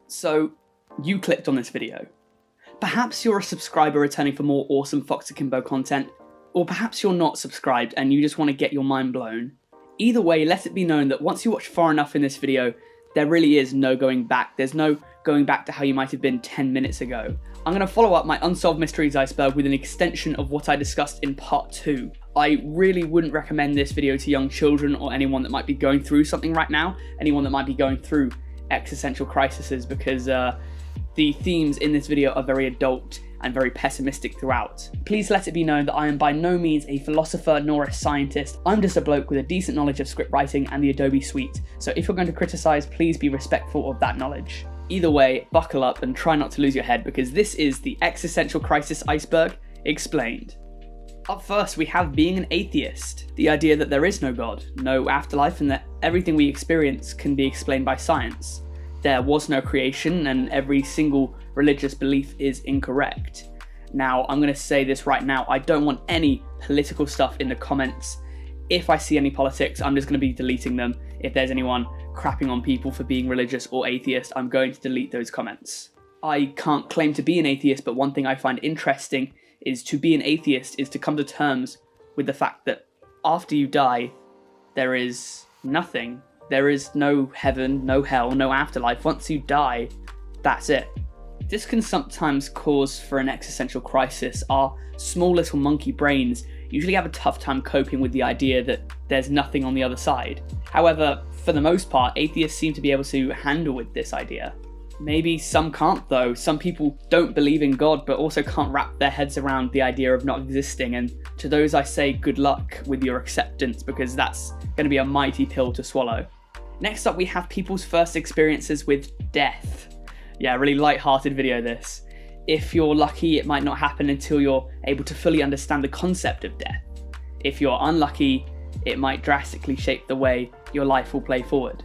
So, you clicked on this video. Perhaps you're a subscriber returning for more awesome Fox Akimbo content, or perhaps you're not subscribed and you just want to get your mind blown. Either way, let it be known that once you watch far enough in this video, there really is no going back. There's no going back to how you might have been 10 minutes ago. I'm going to follow up my Unsolved Mysteries Iceberg with an extension of what I discussed in part 2. I really wouldn't recommend this video to young children or anyone that might be going through something right now, anyone that might be going through existential crises, because the themes in this video are very adult and very pessimistic throughout. Please let it be known that I am by no means a philosopher nor a scientist. I'm just a bloke with a decent knowledge of script writing and the Adobe suite, so if you're going to criticise, please be respectful of that knowledge. Either way, buckle up and try not to lose your head, because this is the Existential Crisis Iceberg explained. Up first, we have being an atheist. The idea that there is no God, no afterlife, and that everything we experience can be explained by science. There was no creation, and every single religious belief is incorrect. Now, I'm going to say this right now, I don't want any political stuff in the comments. If I see any politics, I'm just going to be deleting them. If there's anyone crapping on people for being religious or atheist, I'm going to delete those comments. I can't claim to be an atheist, but one thing I find interesting is to be an atheist is to come to terms with the fact that after you die, there is nothing. There is no heaven, no hell, no afterlife. Once you die, that's it. This can sometimes cause for an existential crisis. Our small little monkey brains usually have a tough time coping with the idea that there's nothing on the other side. However, for the most part, atheists seem to be able to handle with this idea. Maybe some can't though. Some people don't believe in God but also can't wrap their heads around the idea of not existing, and to those I say good luck with your acceptance, because that's going to be a mighty pill to swallow. Next up, we have people's first experiences with death. Yeah, really light-hearted video this. If you're lucky, it might not happen until you're able to fully understand the concept of death. If you're unlucky, it might drastically shape the way your life will play forward.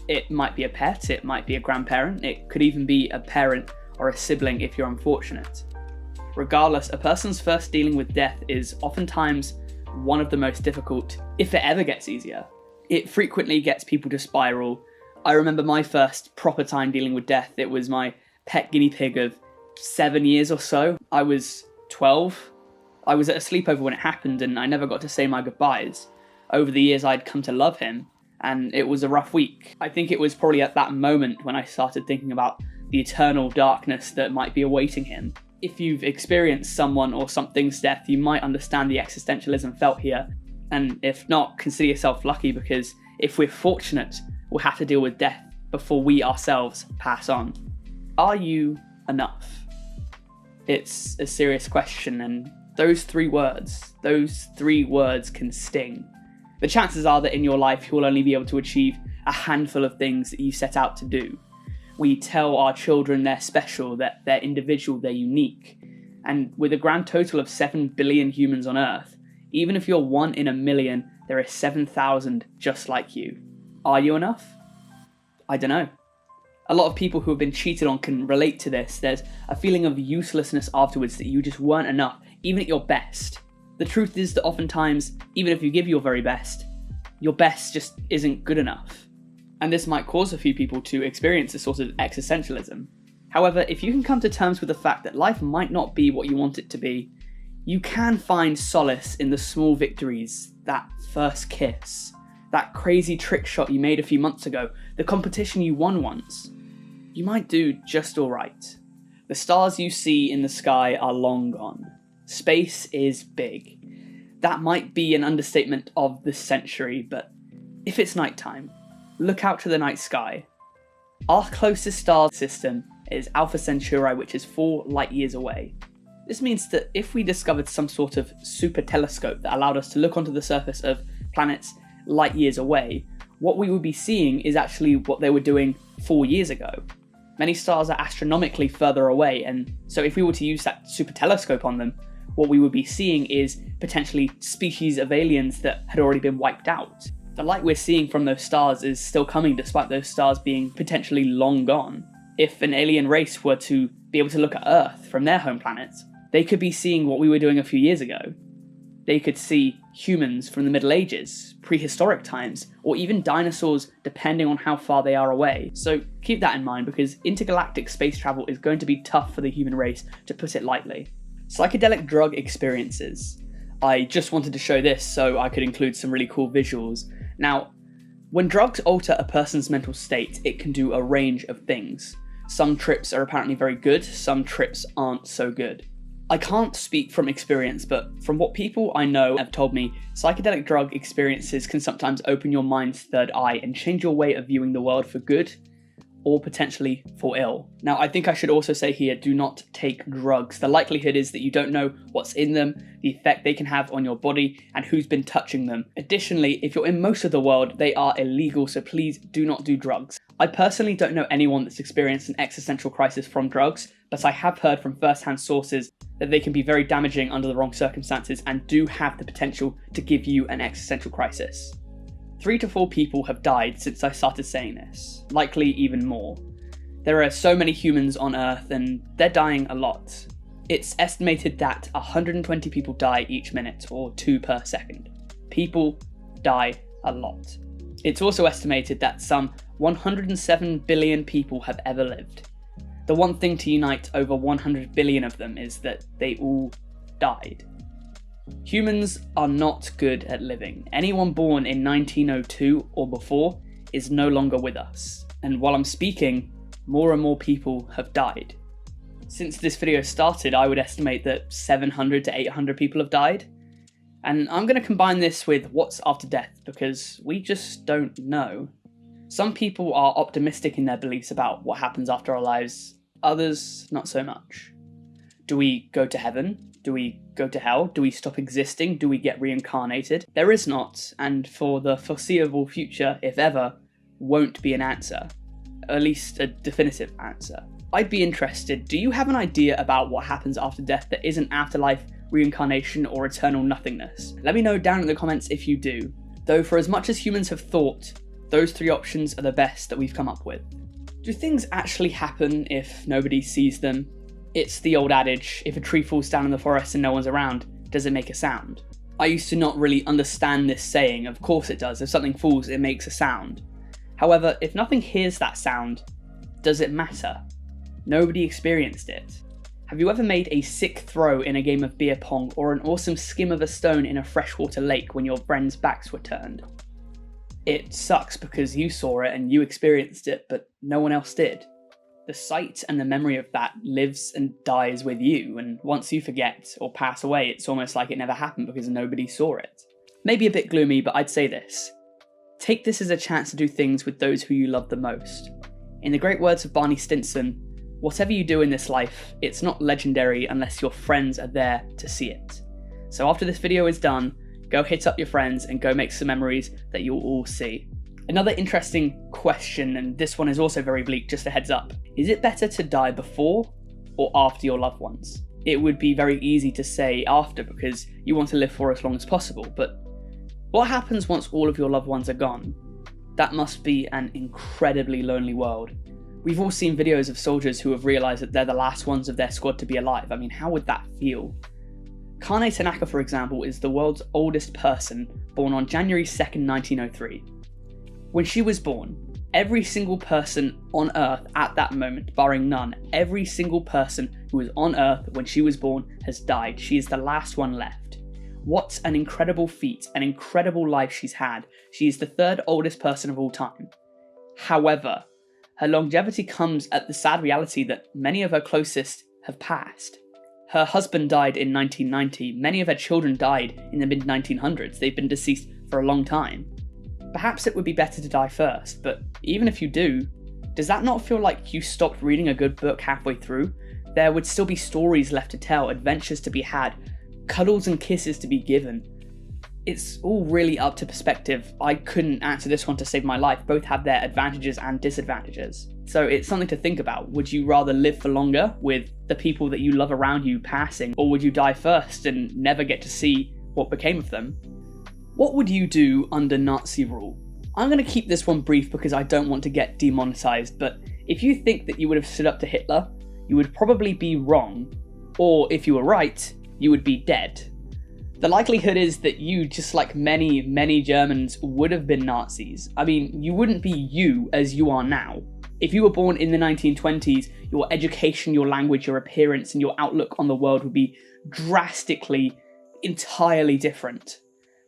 It might be a pet, it might be a grandparent, it could even be a parent or a sibling if you're unfortunate. Regardless, a person's first dealing with death is oftentimes one of the most difficult, if it ever gets easier. It frequently gets people to spiral. I remember my first proper time dealing with death. It was my pet guinea pig of 7 years or so. I was 12. I was at a sleepover when it happened and I never got to say my goodbyes. Over the years I'd come to love him, and it was a rough week. I think it was probably at that moment when I started thinking about the eternal darkness that might be awaiting him. If you've experienced someone or something's death, you might understand the existentialism felt here. And if not, consider yourself lucky, because if we're fortunate, we'll have to deal with death before we ourselves pass on. Are you enough? It's a serious question, and those three words can sting. The chances are that in your life you will only be able to achieve a handful of things that you set out to do. We tell our children they're special, that they're individual, they're unique. And with a grand total of 7 billion humans on Earth, even if you're 1 in a million, there are 7,000 just like you. Are you enough? I don't know. A lot of people who have been cheated on can relate to this. There's a feeling of uselessness afterwards, that you just weren't enough, even at your best. The truth is that oftentimes, even if you give your very best, your best just isn't good enough. And this might cause a few people to experience a sort of existentialism. However, if you can come to terms with the fact that life might not be what you want it to be, you can find solace in the small victories, that first kiss, that crazy trick shot you made a few months ago, the competition you won once. You might do just alright. The stars you see in the sky are long gone. Space is big. That might be an understatement of the century, but if it's nighttime, look out to the night sky. Our closest star system is Alpha Centauri, which is 4 light years away. This means that if we discovered some sort of super telescope that allowed us to look onto the surface of planets light years away, what we would be seeing is actually what they were doing 4 years ago. Many stars are astronomically further away, and so if we were to use that super telescope on them, what we would be seeing is potentially species of aliens that had already been wiped out. The light we're seeing from those stars is still coming despite those stars being potentially long gone. If an alien race were to be able to look at Earth from their home planet, they could be seeing what we were doing a few years ago. They could see humans from the Middle Ages, prehistoric times, or even dinosaurs depending on how far they are away. So keep that in mind, because intergalactic space travel is going to be tough for the human race, to put it lightly. Psychedelic drug experiences. I just wanted to show this so I could include some really cool visuals. Now, when drugs alter a person's mental state, it can do a range of things. Some trips are apparently very good, some trips aren't so good. I can't speak from experience, but from what people I know have told me, psychedelic drug experiences can sometimes open your mind's third eye and change your way of viewing the world for good, or potentially for ill. Now, I think I should also say here, do not take drugs. The likelihood is that you don't know what's in them, the effect they can have on your body, and who's been touching them. Additionally, if you're in most of the world, they are illegal, so please do not do drugs. I personally don't know anyone that's experienced an existential crisis from drugs, but I have heard from first-hand sources that they can be very damaging under the wrong circumstances and do have the potential to give you an existential crisis. 3 to 4 people have died since I started saying this, likely even more. There are so many humans on Earth and they're dying a lot. It's estimated that 120 people die each minute, or 2 per second. People die a lot. It's also estimated that some 107 billion people have ever lived. The one thing to unite over 100 billion of them is that they all died. Humans are not good at living. Anyone born in 1902 or before is no longer with us. And while I'm speaking, more and more people have died. Since this video started, I would estimate that 700 to 800 people have died. And I'm going to combine this with what's after death, because we just don't know. Some people are optimistic in their beliefs about what happens after our lives, others not so much. Do we go to heaven? Do we go to hell? Do we stop existing? Do we get reincarnated? There is not, and for the foreseeable future, if ever, won't be an answer. At least a definitive answer. I'd be interested, do you have an idea about what happens after death that isn't afterlife, reincarnation, or eternal nothingness? Let me know down in the comments if you do. Though for as much as humans have thought, those 3 options are the best that we've come up with. Do things actually happen if nobody sees them? It's the old adage, if a tree falls down in the forest and no one's around, does it make a sound? I used to not really understand this saying. Of course it does. If something falls, it makes a sound. However, if nothing hears that sound, does it matter? Nobody experienced it. Have you ever made a sick throw in a game of beer pong, or an awesome skim of a stone in a freshwater lake when your friends' backs were turned? It sucks because you saw it and you experienced it, but no one else did. The sight and the memory of that lives and dies with you, and once you forget or pass away, it's almost like it never happened because nobody saw it. Maybe a bit gloomy, but I'd say this. Take this as a chance to do things with those who you love the most. In the great words of Barney Stinson, whatever you do in this life, it's not legendary unless your friends are there to see it. So after this video is done, go hit up your friends and go make some memories that you'll all see. Another interesting question, and this one is also very bleak, just a heads up. Is it better to die before or after your loved ones? It would be very easy to say after because you want to live for as long as possible, but what happens once all of your loved ones are gone? That must be an incredibly lonely world. We've all seen videos of soldiers who have realised that they're the last ones of their squad to be alive. I mean, how would that feel? Kane Tanaka, for example, is the world's oldest person, born on January 2nd, 1903. When she was born, every single person on Earth at that moment, barring none, every single person who was on Earth when she was born has died. She is the last one left. What an incredible feat, an incredible life she's had. She is the 3rd oldest person of all time. However, her longevity comes at the sad reality that many of her closest have passed. Her husband died in 1990, many of her children died in the mid-1900s, they've been deceased for a long time. Perhaps it would be better to die first, but even if you do, does that not feel like you stopped reading a good book halfway through? There would still be stories left to tell, adventures to be had, cuddles and kisses to be given. It's all really up to perspective. I couldn't answer this one to save my life. Both have their advantages and disadvantages. So it's something to think about. Would you rather live for longer with the people that you love around you passing, or would you die first and never get to see what became of them? What would you do under Nazi rule? I'm going to keep this one brief because I don't want to get demonetized, but if you think that you would have stood up to Hitler, you would probably be wrong, or if you were right, you would be dead. The likelihood is that you, just like many, many Germans, would have been Nazis. I mean, you wouldn't be you as you are now. If you were born in the 1920s, your education, your language, your appearance, and your outlook on the world would be drastically, entirely different.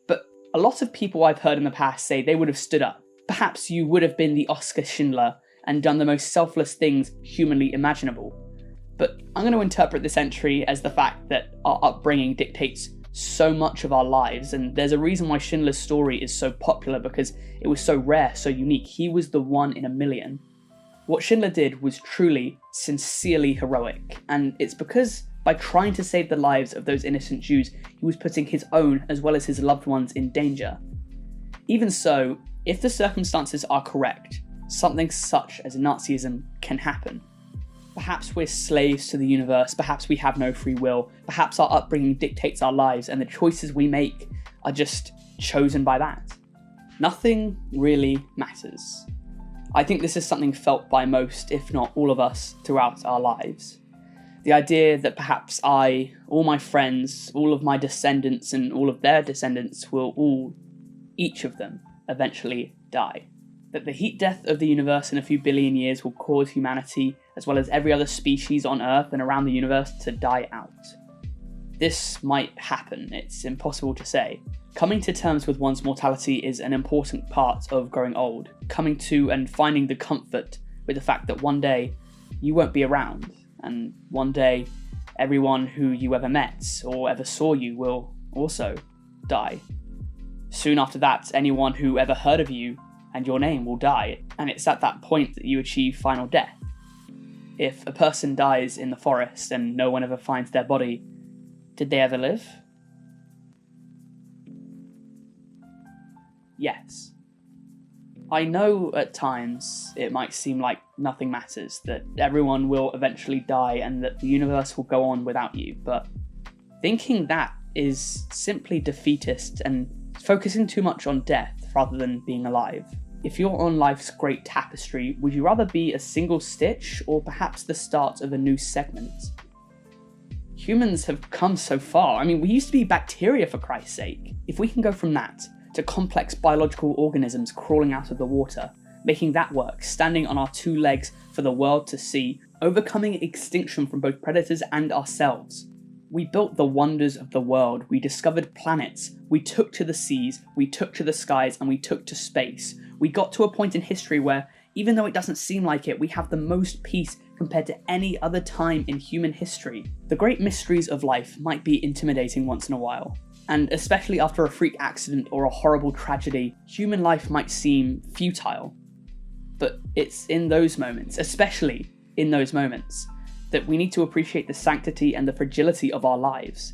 But a lot of people I've heard in the past say they would have stood up. Perhaps you would have been the Oskar Schindler and done the most selfless things humanly imaginable. But I'm going to interpret this entry as the fact that our upbringing dictates so much of our lives, and there's a reason why Schindler's story is so popular, because it was so rare, so unique. He was the one in a million. What Schindler did was truly, sincerely heroic, and it's because by trying to save the lives of those innocent Jews, he was putting his own as well as his loved ones in danger. Even so, if the circumstances are correct, something such as Nazism can happen. Perhaps we're slaves to the universe, perhaps we have no free will, perhaps our upbringing dictates our lives and the choices we make are just chosen by that. Nothing really matters. I think this is something felt by most, if not all of us, throughout our lives. The idea that perhaps I, all my friends, all of my descendants and all of their descendants will all, each of them, eventually die. That the heat death of the universe in a few billion years will cause humanity, as well as every other species on Earth and around the universe, to die out. This might happen, it's impossible to say. Coming to terms with one's mortality is an important part of growing old, coming to and finding the comfort with the fact that one day you won't be around, and one day everyone who you ever met or ever saw you will also die. Soon after that, anyone who ever heard of you and your name will die, and it's at that point that you achieve final death. If a person dies in the forest and no one ever finds their body, did they ever live? Yes. I know at times it might seem like nothing matters, that everyone will eventually die and that the universe will go on without you, but thinking that is simply defeatist and focusing too much on death rather than being alive. If you're on life's great tapestry, would you rather be a single stitch or perhaps the start of a new segment? Humans have come so far. I mean, we used to be bacteria, for Christ's sake. If we can go from that to complex biological organisms crawling out of the water, making that work, standing on our two legs for the world to see, overcoming extinction from both predators and ourselves. We built the wonders of the world, we discovered planets, we took to the seas, we took to the skies, and we took to space. We got to a point in history where, even though it doesn't seem like it, we have the most peace compared to any other time in human history. The great mysteries of life might be intimidating once in a while, and especially after a freak accident or a horrible tragedy, human life might seem futile. But it's in those moments, especially in those moments, that we need to appreciate the sanctity and the fragility of our lives.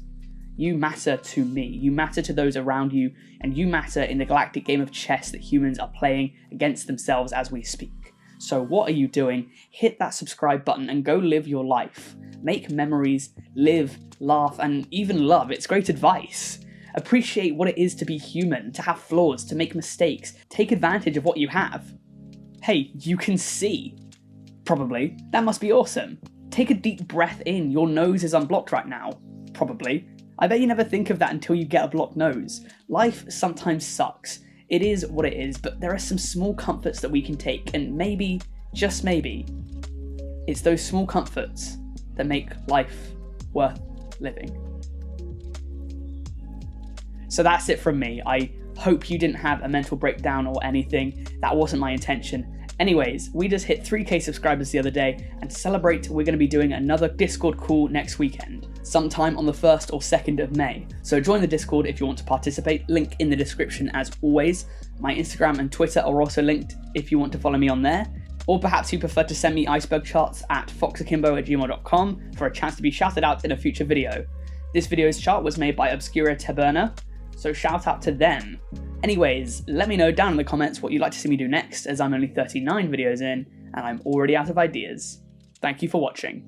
You matter to me, you matter to those around you, and you matter in the galactic game of chess that humans are playing against themselves as we speak. So what are you doing? Hit that subscribe button and go live your life. Make memories, live, laugh, and even love. It's great advice. Appreciate what it is to be human, to have flaws, to make mistakes. Take advantage of what you have. Hey, you can see. Probably. That must be awesome. Take a deep breath in. Your nose is unblocked right now. Probably. I bet you never think of that until you get a blocked nose. Life sometimes sucks. It is what it is, but there are some small comforts that we can take, and maybe, just maybe, it's those small comforts that make life worth living. So that's it from me. I hope you didn't have a mental breakdown or anything. That wasn't my intention. Anyways, we just hit 3k subscribers the other day, and to celebrate, we're going to be doing another Discord call next weekend, sometime on the 1st or 2nd of May. So join the Discord if you want to participate, link in the description as always. My Instagram and Twitter are also linked if you want to follow me on there. Or perhaps you prefer to send me iceberg charts at foxakimbo@gmail.com for a chance to be shouted out in a future video. This video's chart was made by Obscura Taberna, so shout out to them. Anyways, let me know down in the comments what you'd like to see me do next, as I'm only 39 videos in, and I'm already out of ideas. Thank you for watching.